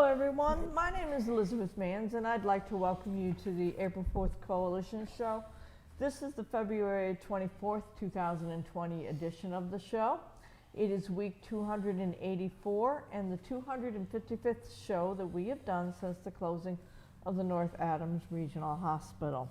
everyone. My name is Elizabeth Manns, and I'd like to welcome you to the April 4th Coalition Show. This is the February 24th, 2020 edition of the show. It is week 284 and the 255th show that we have done since the closing of the North Adams Regional Hospital.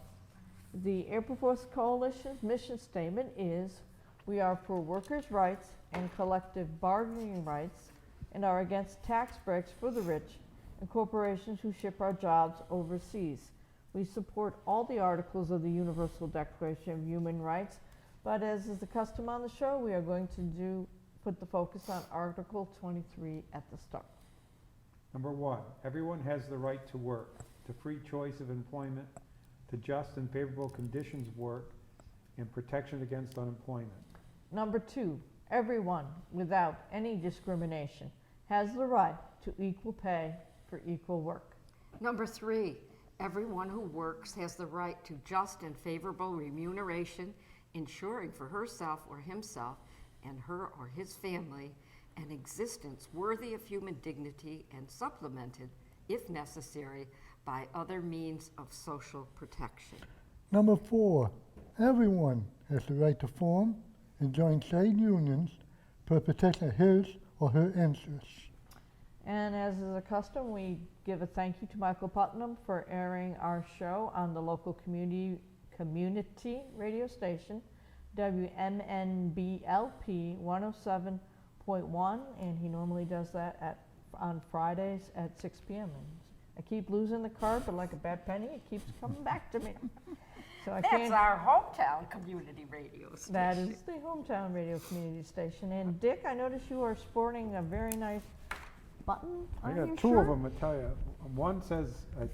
The April 4th Coalition's mission statement is, we are for workers' rights and collective bargaining rights and are against tax breaks for the rich and corporations who ship our jobs overseas. We support all the articles of the Universal Declaration of Human Rights, but as is the custom on the show, we are going to put the focus on Article 23 at the start. Number one, everyone has the right to work, to free choice of employment, to just and favorable conditions of work, and protection against unemployment. Number two, everyone, without any discrimination, has the right to equal pay for equal work. Number three, everyone who works has the right to just and favorable remuneration, ensuring for herself or himself and her or his family an existence worthy of human dignity and supplemented, if necessary, by other means of social protection. Number four, everyone has the right to form and join trade unions for protection of his or her interests. And as is a custom, we give a thank you to Michael Putnam for airing our show on the local community radio station, WMNBLP 107.1, and he normally does that on Fridays at 6 p.m. And I keep losing the card, but like a bad penny, it keeps coming back to me. So That's our hometown community radio station. That is the hometown radio community station. And Dick, I notice you are sporting a very nice button I on got your two shirt. of them, I tell you. One says, I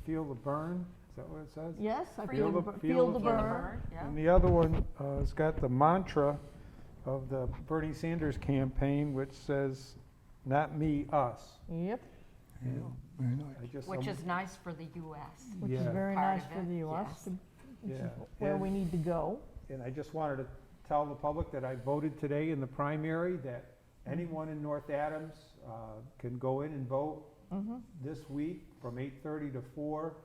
feel the burn. Is that what it says? Yes, I Feel feel, the- feel feel the the burn. Yeah. And the other one has got the mantra of the Bernie Sanders campaign, which says, not me, us. Yep, And Very nice. I just, Which is nice for the U.S. which is Yeah. very Part nice of for it, the U.S., yes. which is Yeah. where And- we need to go. And I just wanted to tell the public that I voted today in the primary, that anyone in North Adams can go in and vote this week from 8:30 to 4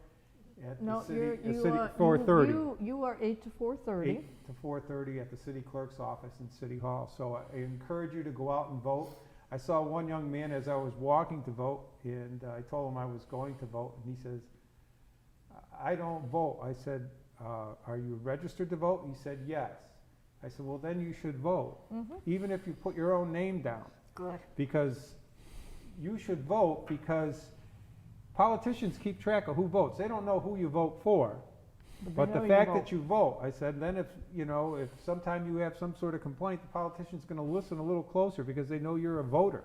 at No, the city, you 4:30. you are 8 to 4:30. 8 to 4:30 at the city clerk's office in City Hall. So I encourage you to go out and vote. I saw one young man as I was walking to vote, and I told him I was going to vote, and he says, I don't vote. I said, are you registered to vote? He said, yes. I said, well, then you should vote, even if you put your own name down, Good. because you should vote, because politicians keep track of who votes. They don't know who you vote for. But the fact that you vote, I said, then if sometime you have some sort of complaint, the politician's gonna listen a little closer because they know you're a voter.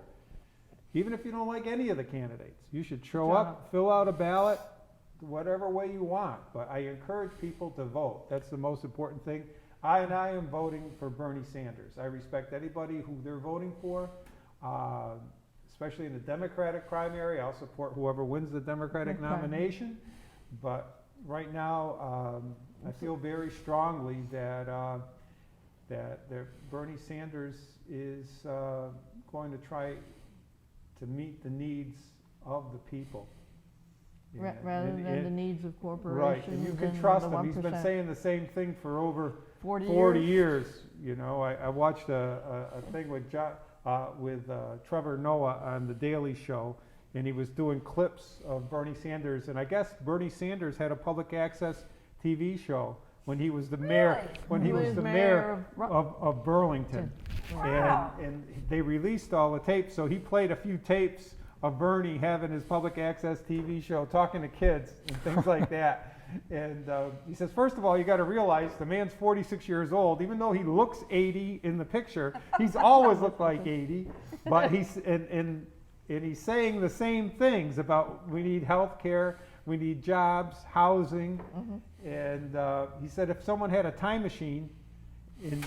Even if you don't like any of the candidates, you should show up, fill out a ballot, whatever way you want. But I encourage people to vote. That's the most important thing. I am voting for Bernie Sanders. I respect anybody who they're voting for, especially in the Democratic primary. I'll support whoever wins the Democratic nomination. But right now, I feel very strongly that Bernie Sanders is going to try to meet the needs of the people. Rather than the needs of corporations. Right, and you can trust him. He's been saying the same thing for over 40 years. You know, I watched a thing with Trevor Noah on The Daily Show, and he was doing clips of Bernie Sanders, and I guess Bernie Sanders had a public access TV show when he was the mayor, of Burlington. Wow. And they released all the tapes, so he played a few tapes of Bernie having his public access TV show, talking to kids and things like that. And he says, first of all, you got to realize the man's 46 years old. Even though he looks 80 in the picture, he's always looked like 80. But he's and he's saying the same things about we need health care, we need jobs, housing. And he said if someone had a time machine and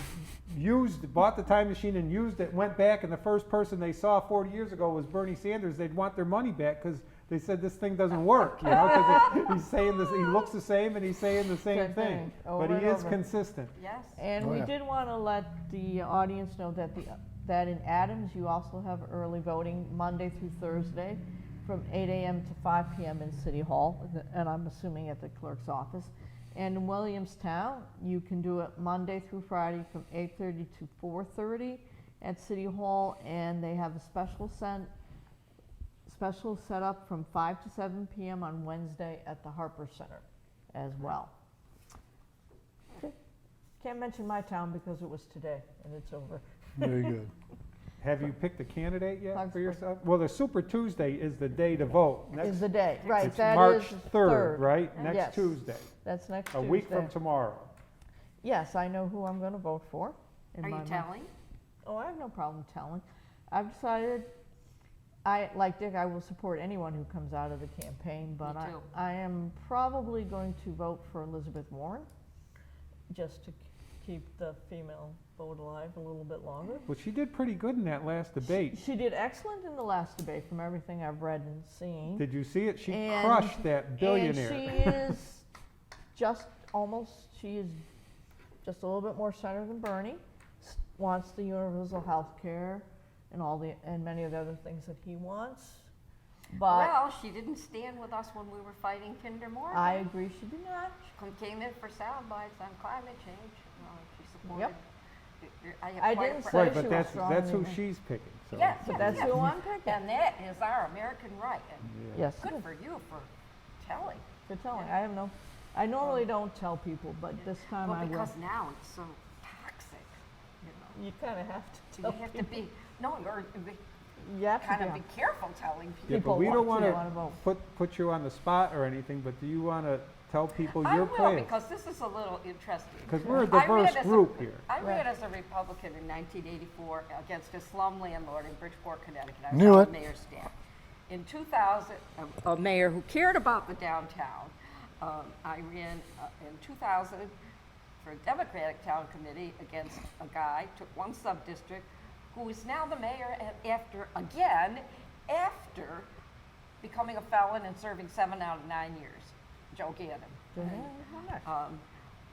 bought the time machine and used it, went back, and the first person they saw 40 years ago was Bernie Sanders, they'd want their money back because they said this thing doesn't work, you know, because he's saying this, he looks the same and he's saying the same thing, but he is consistent. Yes. And we did want to let the audience know that in Adams you also have early voting Monday through Thursday from 8 a.m. to 5 p.m. in City Hall, and I'm assuming at the clerk's office. And in Williamstown, you can do it Monday through Friday from 8:30 to 4:30 at City Hall, and they have a special set up from 5 to 7 p.m. on Wednesday at the Harper Center as well. Okay. Can't mention my town because it was today and it's over. Very good. Have you picked a candidate yet for Clarksburg. yourself? Well, the Super Tuesday is the day to vote. Is the day, right, It's that March is 3rd, right? Yes. Next Tuesday, That's next a Tuesday. week from tomorrow. Yes, I know who I'm gonna vote for. in Are you my mind. telling? Oh, I have no problem telling. I've decided, like Dick, I will support anyone who comes out of the campaign, but Me too. I am probably going to vote for Elizabeth Warren, just to keep the female vote alive a little bit longer. Well, she did pretty good in that last debate. She did excellent in the last debate from everything I've read and seen. Did you see it? She And- crushed that billionaire. And she is just she is just a little bit more center than Bernie, wants the universal health care and many of the other things that he wants. But Well, she didn't stand with us when we were fighting Kinder Morgan. I agree she did not. She came in for sound bites on climate change. She supported. Yep. I have I quite a didn't pre- say Right, she but was that's strong who either. she's picking, so. Yes, But yes, that's yes. who I'm picking. And that is our American right. And Yeah. Yes, good for you for telling. for telling. I normally don't tell people, but this time Well, I will. because now it's so toxic, you know. You kind of have to So tell you have to people. be, no, or You have to kind of be be careful telling Yeah, people. but we don't want want to vote. to put you on the spot or anything, but do you want to tell people I your will, plans? because this is a little interesting. Because we're a I ran diverse as group here. I Right. ran as a Republican in 1984 against a slum landlord in Bridgeport, Connecticut. I was Knew on it. the mayor's staff. In 2000, a mayor who cared about the downtown. I ran in 2000 for a Democratic town committee against a guy, took one sub-district, who is now the mayor after becoming a felon and serving 7 out of 9 years, Joe Gannon.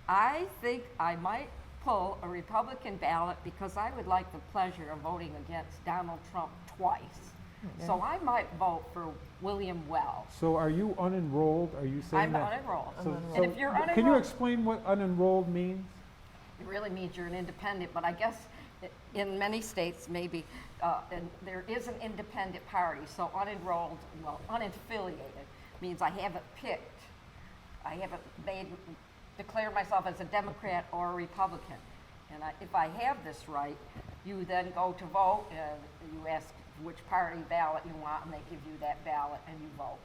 I think I might pull a Republican ballot because I would like the pleasure of voting against Donald Trump twice. So I might vote for William Wells. So are you unenrolled? Are you saying I'm that? unenrolled. So- And if you're Can you unenrolled- explain what unenrolled means? It really means you're an independent, but I guess in many states, maybe, and there is an independent party, so unenrolled, well, unaffiliated means I haven't picked, I haven't declared myself as a Democrat or a Republican. And if I have this right, you then go to vote and you ask which party ballot you want, and they give you that ballot and you vote.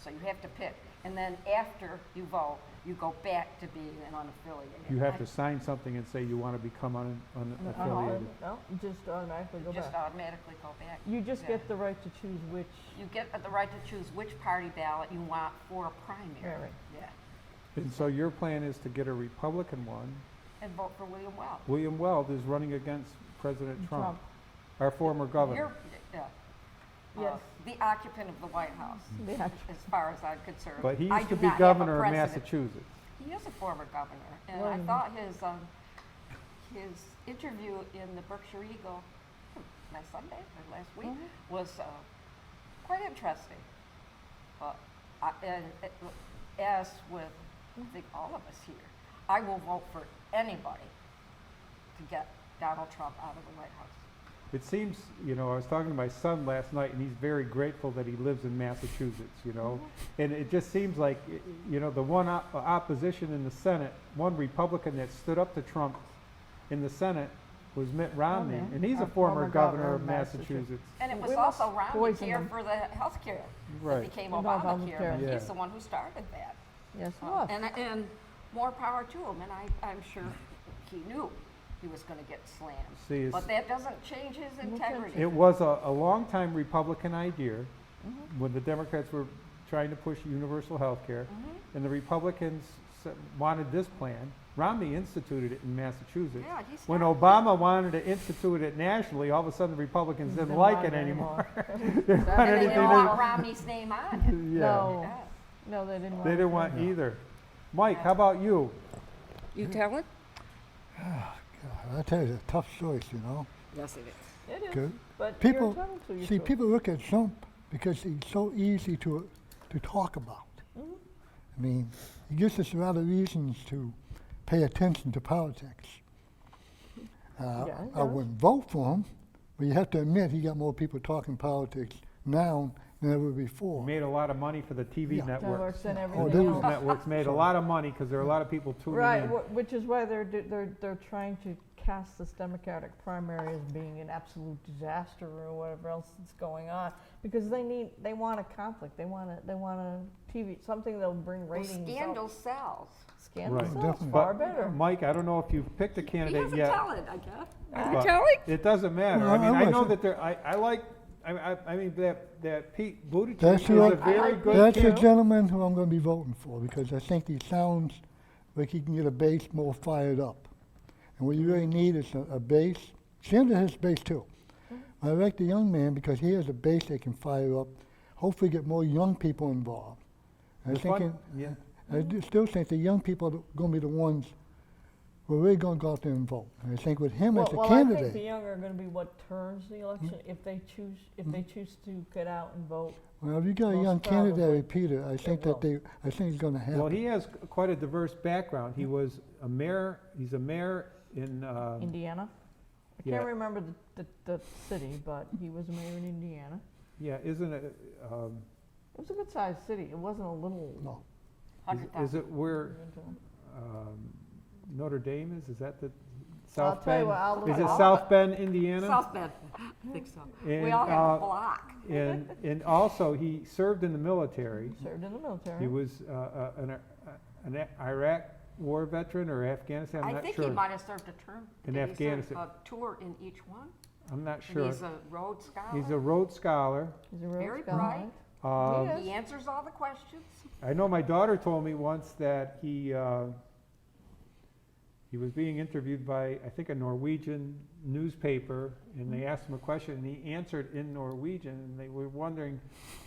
So you have to pick. And then after you vote, you go back to being an unaffiliated. You have to sign something and say you want to become unaffiliated. No, you just automatically go Just back. automatically go back. You just Yeah. get the right to choose which. You get the right to choose which party ballot you want for a primary. Right. Yeah, And so your plan is to get a Republican one. and vote for William Wells. William Weld is running against President Trump, Trump. our former governor. You're, yeah. Yes. The occupant of the White House, The act- as far as I'm concerned. But he I used to do be not have a governor of precedent. Massachusetts. He is a former governor, and I William. thought his interview in the Berkshire Eagle last Sunday or last week was quite interesting. But as with I think all of us here, I will vote for anybody to get Donald Trump out of the White House. It seems, I was talking to my son last night, and he's very grateful that he lives in Massachusetts, And it just seems like, the one opposition in the Senate, one Republican that stood up to Trump in the Senate was Mitt Romney, Romney, and he's our a former former governor of Massachusetts. And it was We also must Romney poison care them. for the health care Right. that became And Obamacare, Obamacare. but Yeah. he's the one who started that. Yes, it was. And more power to him, and I'm sure he knew he was going to get slammed. See, But that doesn't change his integrity. It was a longtime Republican idea when the Democrats were trying to push universal health care, and the Republicans wanted this plan. Romney instituted it in Massachusetts. Yeah, he When started Obama wanted to institute it nationally, all of a sudden the Republicans didn't like it anymore. They And wanted they anything didn't to- want Romney's name on it. Yeah. No, Yeah. no, they didn't want. They didn't want either. Mike, how about you? You tell it? God, I tell you, it's a tough choice, Yes, it is. It is, Good. but People, you're entitled to your see, choice. people look at Trump because he's so easy to talk about. I mean, he gives us a lot of reasons to pay attention to politics. Yeah, he I does. wouldn't vote for him, but you have to admit he got more people talking politics now than ever before. Made a lot of money for the TV Yeah. networks. Networks and Oh, everything there News was- else. networks made a lot of money because there are a lot of people tuning Right, in. which is why they're trying to cast this Democratic primary as being an absolute disaster or whatever else that's going on, because they want a conflict, they want a TV, something that'll bring Well, ratings up. scandal sells. Scandal Right. sells Definitely. far But, better. Mike, I don't know if you've picked a He candidate doesn't yet. tell it, I guess. but It doesn't matter. Well, I mean, I I know wasn't. that there, I like, I mean, that Pete Buttigieg That's is who a I- very like good That's the candidate. gentleman who I'm going to be voting for, because I think he sounds like he can get a base more fired up. And what you really need is a base. Sanders has base too. I like the young man because he has a base that can fire up. Hopefully, get more young people involved. And The fun- yeah. still think the young people are going to be the ones who are really going to go out there and vote. And I think with him as a Well, I think the candidate, young are gonna be what turns the election, if they choose to get out and vote. well, if you got a most young probably candidate, Peter, I think will. that I think it's going to happen. Well, he has quite a diverse background. He was a mayor, he's a mayor in, Indiana? I yeah. can't remember the city, but he was a mayor in Indiana. yeah, isn't it, It was a good-sized city, it wasn't a little. No. is it where Notre Dame is that the I'll South tell you Bend? what, I'll look Is it it up. South Bend, Indiana? South Bend, I think so. We And, all have a block. And also, he served in the military. Served in the military. He was an Iraq war veteran or Afghanistan, I'm I not think he sure. might have served a term. In Did he serve Afghanistan. a tour in each one? I'm not And sure. he's a Rhodes Scholar? He's a Rhodes Scholar. He's a Rhodes Very Scholar. bright. Um, Yes. He answers all the questions. I know my daughter told me once that he was being interviewed by, I think, a Norwegian newspaper, and they asked him a question, and he answered in Norwegian, and they were wondering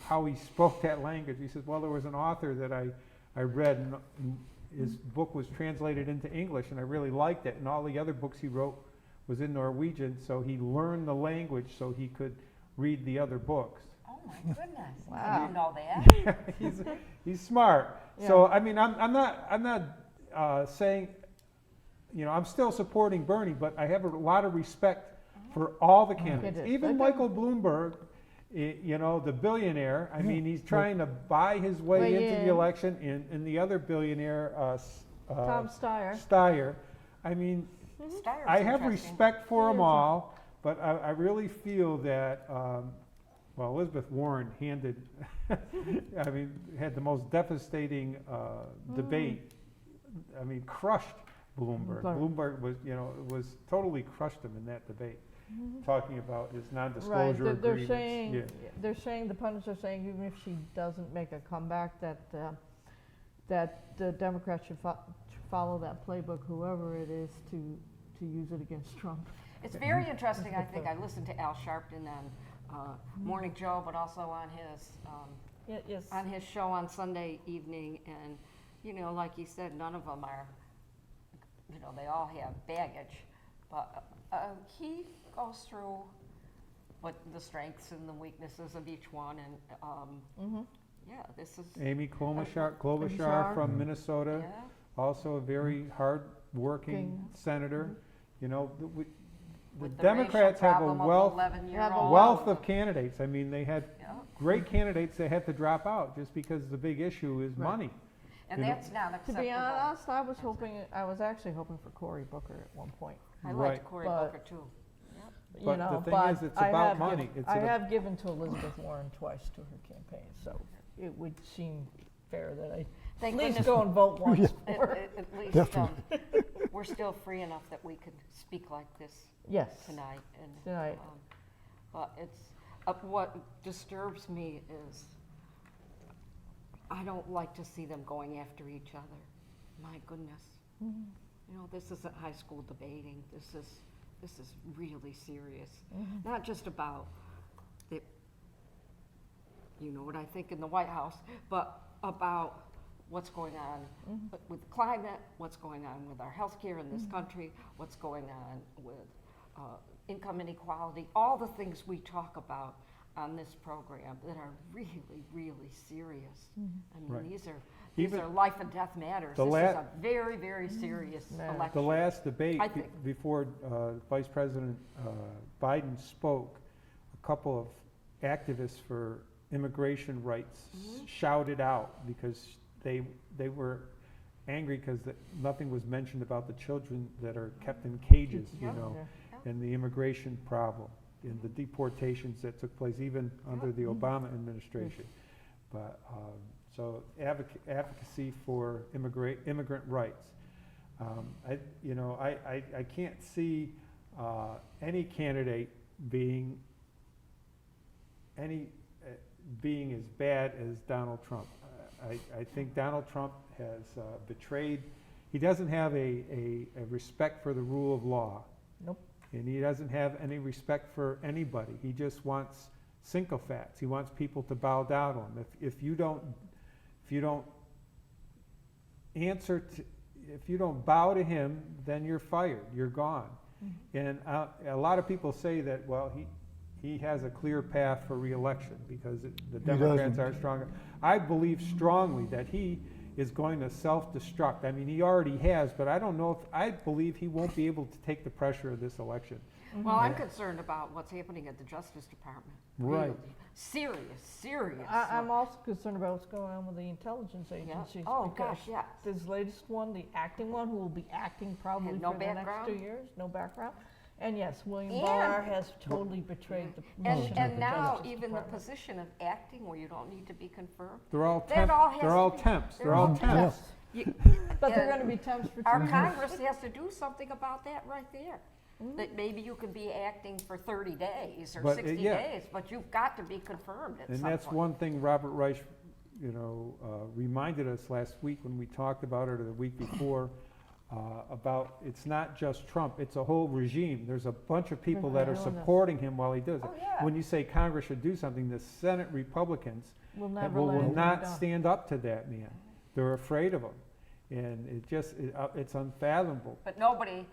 how he spoke that language. He says, well, there was an author that I read, and his book was translated into English, and I really liked it, and all the other books he wrote was in Norwegian, so he learned the language so he could read the other books. Oh, my goodness. Wow. I didn't know that. He's smart. So I mean, I'm not saying, you know, I'm still supporting Bernie, but I have a lot of respect for all the candidates. Candidates. Even Okay. Michael Bloomberg, you know, the billionaire. I mean, he's trying to buy his way Way into in. the election, and the other billionaire, Tom Steyer. Steyer. I mean, Steyer's I have interesting. respect for them He is. all, but I really feel that, well, Elizabeth Warren handed, I mean, had the most devastating debate. I mean, crushed Bloomberg. Right. Bloomberg was, you know, was totally crushed him in that debate, talking about his Right, non-disclosure they're agreements. saying, Yeah. they're saying, the pundits are saying even if she doesn't make a comeback, that the Democrats should follow that playbook, whoever it is, to use it against Trump. It's very interesting, I think. I listened to Al Sharpton on Morning Joe, but also on his show on Sunday evening. And, you know, like he said, none of them are, you know, they all have baggage. But he goes through what the strengths and the weaknesses of each one. And, yeah, this is, Amy Klobuchar Klobuchar. from Minnesota, yeah. also a very hard-working King. senator. You know, the With the Democrats racial have a problem of wealth 11-year-old. wealth of candidates. I mean, they had Yeah. great candidates that had to drop out just because the big issue is Right. money. And You know- that's not To acceptable. be honest, I was actually hoping for Cory Booker at one point. I Right. liked Cory But- Booker too. You But know, the thing but is, it's I about have money. given- It's I about- have given to Elizabeth Warren twice to her campaign, so it would seem fair that I at Thank least goodness go and vote once At, for her. at least Definitely. we're still free enough that we could speak like this Yes. tonight. And, Tonight. but it's what disturbs me is I don't like to see them going after each other. My goodness, Mm-hmm. you know, this isn't high school debating. This is really serious. Mm-hmm. Not just about the, you know what I think in the White House, but about what's going on with climate, what's going on with our health care in this country, what's going on with income inequality, all the things we talk about. on this program that are really, really serious. I mean, Right. these are Even life and death matters. the This la- is a very, very serious Yeah. election. The last debate I think. before Vice President Biden spoke, a couple of activists for immigration rights shouted out because they were angry because nothing was mentioned about the children that are kept in cages, you Yeah. know, Yeah. and the immigration problem and the deportations that took place even under the Obama administration. But so advocacy for immigrant rights. I can't see any candidate being as bad as Donald Trump. I think Donald Trump has betrayed. He doesn't have a respect for the rule of law. Nope. And he doesn't have any respect for anybody. He just wants sycophants. He wants people to bow down to him. If you don't answer to, if you don't bow to him, then you're fired. You're gone. And a lot of people say that, well, he has a clear path for re-election because the Democrats are stronger. I believe strongly that he is going to self-destruct. I mean, he already has, but I don't know if, I believe he won't be able to take the pressure of this election. Well, I'm concerned about what's happening at the Justice Department. Right. Really. Serious. I'm also concerned about what's going on with the intelligence agencies. Oh, because gosh, yes. This latest one, the acting one, who will be acting probably And no for the next background? 2 years, no background. And yes, William And- Barr has totally betrayed the mission of And the now Justice even the Department. position of acting where you don't need to be confirmed. They're all That all has they're to all be- temps. they're They're all all temps. You- But they're and going to be temps for 2 Our years. Congress has to do something about that right there. That maybe you can be acting for 30 days or But, 60 yeah. days, but you've got to be confirmed at And some that's point. one thing Robert Reich, reminded us last week when we talked about it, or the week before, about it's not just Trump, it's a whole regime. There's a bunch of people that are doing this. supporting him while he does it. Oh, yeah. When you say Congress should do something, the Senate Republicans We'll that never let will it be not done. stand up to that man. They're afraid of him. And it's unfathomable. But nobody,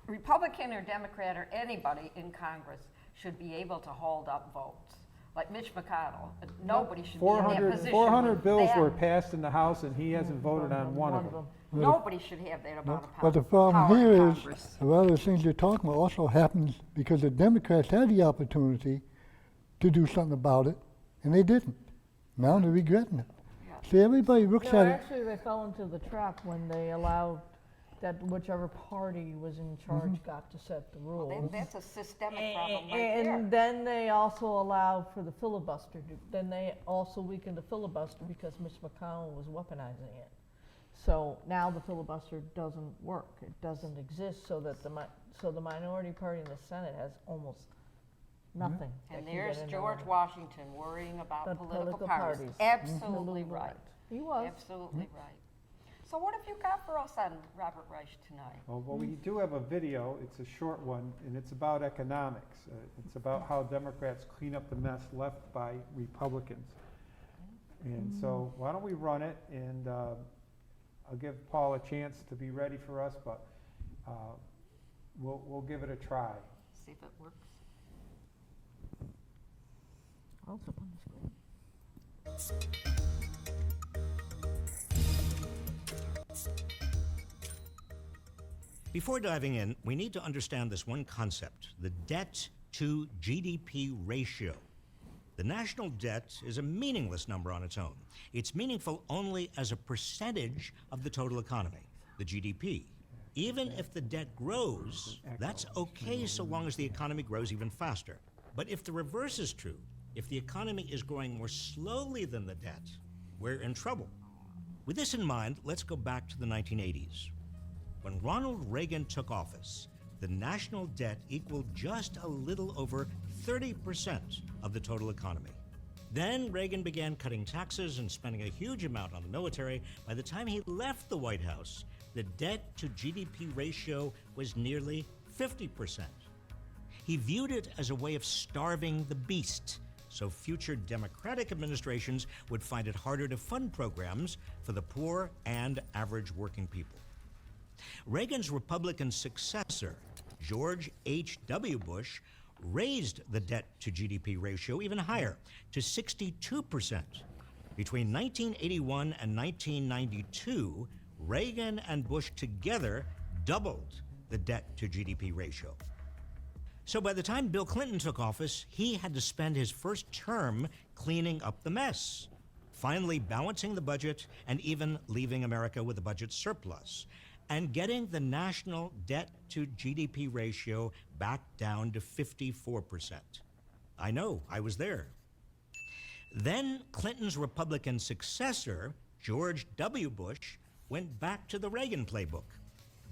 Republican or Democrat or anybody in Congress should be able to hold up votes. Like Mitch McConnell, nobody should be in that 400, position. 400 with bills that. were passed in the House and he hasn't voted on one of them. Nobody should have that amount of power. But the problem power in here is, Congress. a lot of the things you're talking about also happens because the Democrats had the opportunity to do something about it, and they didn't. Now they're regretting it. Yeah. See, everybody looks No, at it. actually, they fell into the trap when they allowed that whichever party was in charge got to set the rules. Well, that's a systemic problem right there. And then they also allowed for the filibuster. Then they also weakened the filibuster because Mitch McConnell was weaponizing it. So now the filibuster doesn't work. It doesn't exist. So that the minority party in the Senate has almost nothing. that And can there's get in George there. Washington worrying about The political political parties. parties. Absolutely Absolutely right. He was. Absolutely right. So what have you got for us on Robert Reich tonight? Well, we do have a video. It's a short one, and it's about economics. It's about how Democrats clean up the mess left by Republicans. And so why don't we run it, and I'll give Paul a chance to be ready for us, but we'll give it a try. See if it works. Also on the screen. Before diving in, we need to understand this one concept, the debt to GDP ratio. The national debt is a meaningless number on its own. It's meaningful only as a percentage of the total economy, the GDP. Even if the debt grows, that's okay so long as the economy grows even faster. But if the reverse is true, if the economy is growing more slowly than the debt, we're in trouble. With this in mind, let's go back to the 1980s. When Ronald Reagan took office, the national debt equaled just a little over 30% of the total economy. Then Reagan began cutting taxes and spending a huge amount on the military. By the time he left the White House, the debt to GDP ratio was nearly 50%. He viewed it as a way of starving the beast, so future Democratic administrations would find it harder to fund programs for the poor and average working people. Reagan's Republican successor, George H.W. Bush, raised the debt to GDP ratio even higher, to 62%. Between 1981 and 1992, Reagan and Bush together doubled the debt to GDP ratio. So by the time Bill Clinton took office, he had to spend his first term cleaning up the mess, finally balancing the budget and even leaving America with a budget surplus, and getting the national debt to GDP ratio back down to 54%. I know, I was there. Then Clinton's Republican successor, George W. Bush, went back to the Reagan playbook.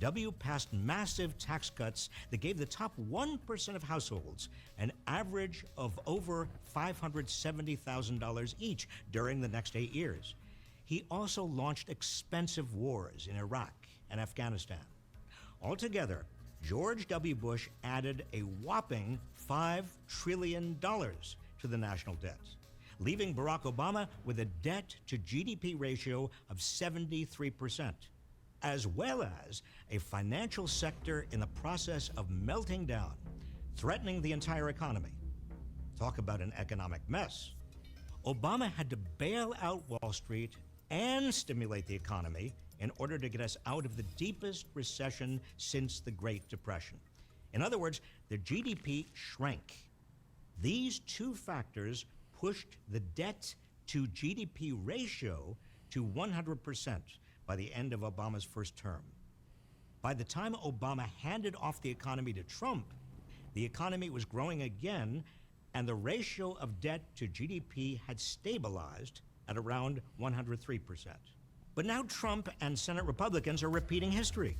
W passed massive tax cuts that gave the top 1% of households an average of over $570,000 each during the next 8 years. He also launched expensive wars in Iraq and Afghanistan. Altogether, George W. Bush added a whopping $5 trillion to the national debt, leaving Barack Obama with a debt to GDP ratio of 73%. As well as a financial sector in the process of melting down, threatening the entire economy. Talk about an economic mess. Obama had to bail out Wall Street and stimulate the economy in order to get us out of the deepest recession since the Great Depression. In other words, the GDP shrank. These two factors pushed the debt to GDP ratio to 100%. By the end of Obama's first term. By the time Obama handed off the economy to Trump, the economy was growing again, and the ratio of debt to GDP had stabilized at around 103%. But now Trump and Senate Republicans are repeating history.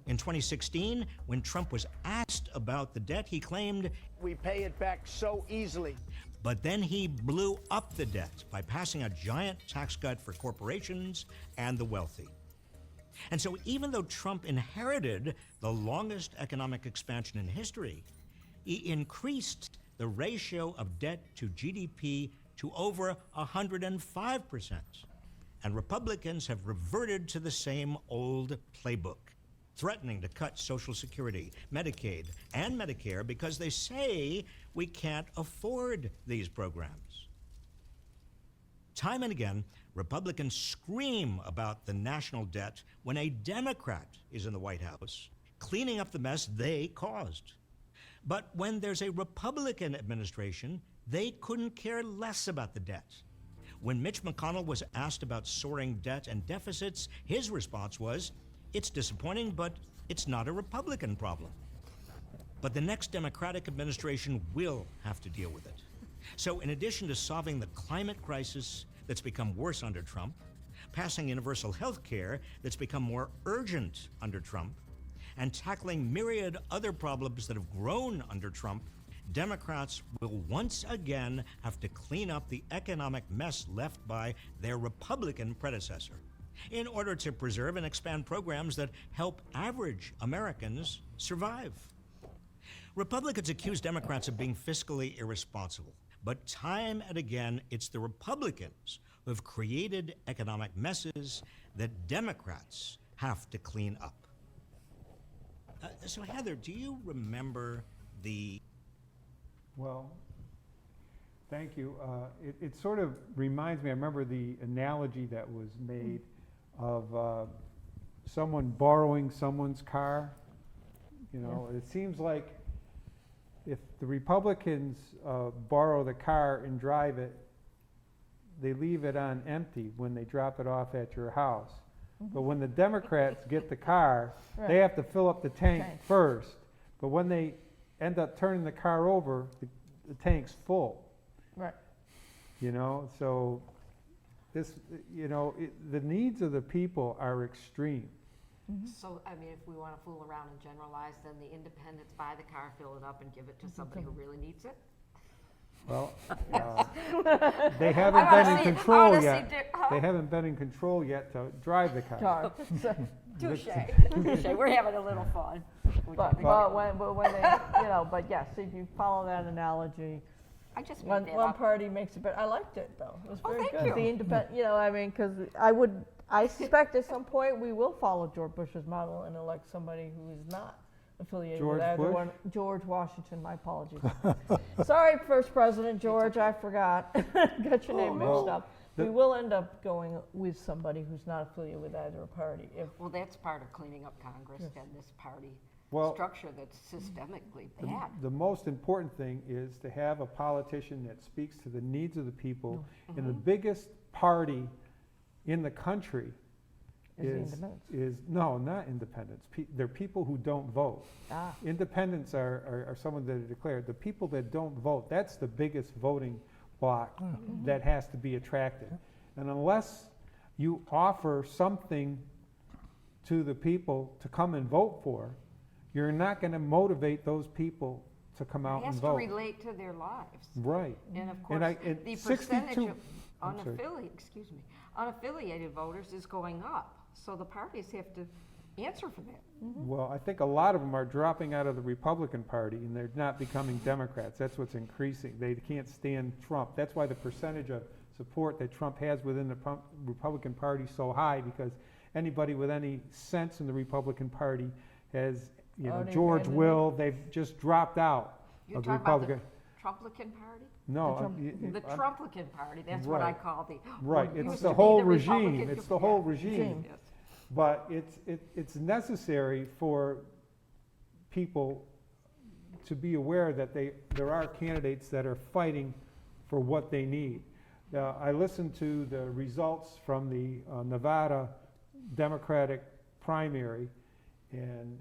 In 2016, when Trump was asked about the debt, he claimed, "We pay it back so easily." But then he blew up the debt by passing a giant tax cut for corporations and the wealthy. And so even though Trump inherited the longest economic expansion in history, he increased the ratio of debt to GDP to over 105%. And Republicans have reverted to the same old playbook, threatening to cut Social Security, Medicaid, and Medicare because they say we can't afford these programs. Time and again, Republicans scream about the national debt when a Democrat is in the White House, cleaning up the mess they caused. But when there's a Republican administration, they couldn't care less about the debt. When Mitch McConnell was asked about soaring debt and deficits, his response was, "It's disappointing, but it's not a Republican problem." But the next Democratic administration will have to deal with it. So in addition to solving the climate crisis that's become worse under Trump, passing universal health care that's become more urgent under Trump, and tackling myriad other problems that have grown under Trump, Democrats will once again have to clean up the economic mess left by their Republican predecessor in order to preserve and expand programs that help average Americans survive. Republicans accuse Democrats of being fiscally irresponsible, but time and again, it's the Republicans who have created economic messes that Democrats have to clean up. So Heather, do you remember the... Well, thank you. It sort of reminds me, I remember the analogy that was made of someone borrowing someone's car. You know, it seems like if the Republicans borrow the car and drive it, they leave it on empty when they drop it off at your house. But when the Democrats get the car, Right. they have to fill up the tank Tank. first. But when they end up turning the car over, the tank's full. Right. You know, so this, you know, the needs of the people are extreme. So, I mean, if we want to fool around and generalize, then the independents buy the car, fill it up, and give it to somebody who really needs it? Well, they haven't I wanna been in see- I control wanna see yet. Dick- huh? They haven't been in control yet to drive the car. Car. Touche, touche, we're having a little fun. But when they, you know, but yes, if you follow that analogy, I just made one that one up. party makes it better. I liked it though. It was Oh, very thank good. you. The independent, you know, I mean, because I suspect at some point we will follow George Bush's model and elect somebody who is not affiliated George with either Bush? one. George Washington, my apologies. Sorry, First President George, I forgot. Got your name mixed up. We will end up going with somebody who's not affiliated with either party. If Well, that's part of cleaning up Congress and this party Well, structure that's systemically bad. the most important thing is to have a politician that speaks to the needs of the people. And the biggest party in the country Is the is, independents. no, not independents. They're people who don't vote. Ah. Independents are someone that are declared. The people that don't vote, that's the biggest voting block that has to be attracted. And unless you offer something to the people to come and vote for, you're not going to motivate those people to come out It and has to vote. relate to their lives. Right. And of course, and the 62 percentage of I'm sorry. unaffiliated voters is going up. So the parties have to answer for that. Well, I think a lot of them are dropping out of the Republican Party and they're not becoming Democrats. That's what's increasing. They can't stand Trump. That's why the percentage of support that Trump has within the Republican Party is so high, because anybody with any sense in the Republican Party has, Already George abandoned Will, they've just dropped out You're of the talking about the Republican. Trumplican Party? No, The Trumplican Party, that's what I Right. call the. right, what used it's to the be whole Republican regime. It's com- the whole yeah. regime. Yes. But it's necessary for people to be aware that there are candidates that are fighting for what they need. I listened to the results from the Nevada Democratic primary, and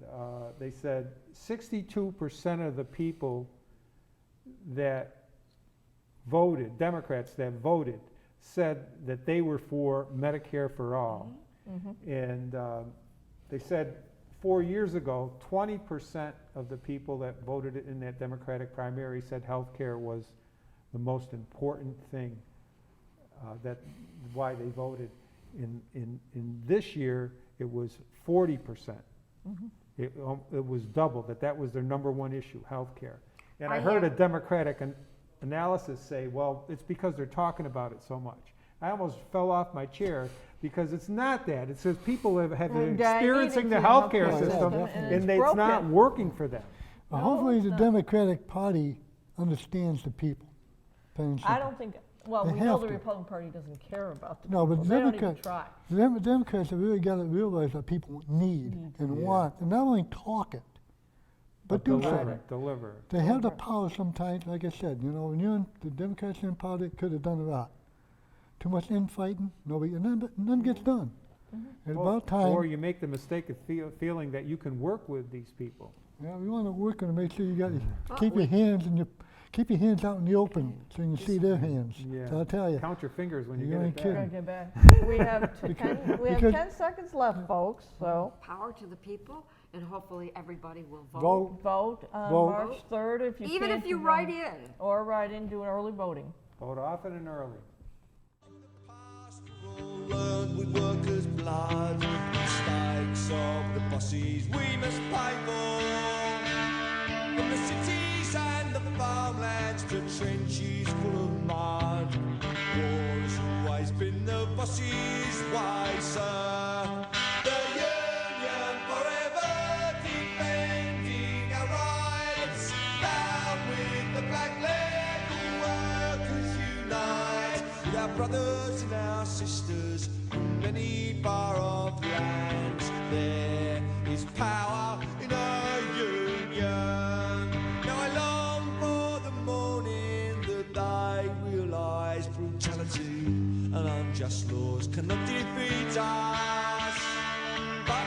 they said 62% of the people that voted, Democrats that voted, said that they were for Medicare for all. And they said 4 years ago, 20% of the people that voted in that Democratic primary said health care was the most important thing, that why they voted. In this year, it was 40%. It was double, that was their number one issue, health care. And I heard a Democratic analysis say, well, it's because they're talking about it so much. I almost fell off my chair, because it's not that. It says people have been experiencing the healthcare system and it's not working for them. Well, hopefully the Democratic Party understands the people. plain and I simple. don't think, well, They we know have the to. Republican Party doesn't care about the No, people. but They don't even Democrats- try. The Democrats have really got to realize that people need and want, and not only talk it, but do something. Deliver. They have the power sometimes, like I said, when you're in, the Democrats in power, they could have done a lot. Too much infighting, nobody, and none gets done. It's about time. Or you make the mistake of feeling that you can work with these people. Yeah, we want to work on it, make sure you got, Well, keep your hands in your, keep your hands out in the open so you can see their hands. Yeah. So I'll tell you. Count your fingers when you You get ain't it We're back. gonna get back. We have because- 10 seconds left, folks, so Power to the people, and hopefully everybody will vote. Vote. vote on Vote. March 3rd if you can. Even if you write in. Or write in, do an early voting. Vote often and early. Learned with workers' blood, mistakes of the bosses we must pay for. From the cities and the farmlands to trenches full of mud, war has always been the bosses' way, sir. The union forever defending our rights, down with the black leg, all workers unite, with our brothers and our sisters in many far-off lands. There is power in our union. Now I long for the morning that they realise brutality and unjust laws cannot defeat us. But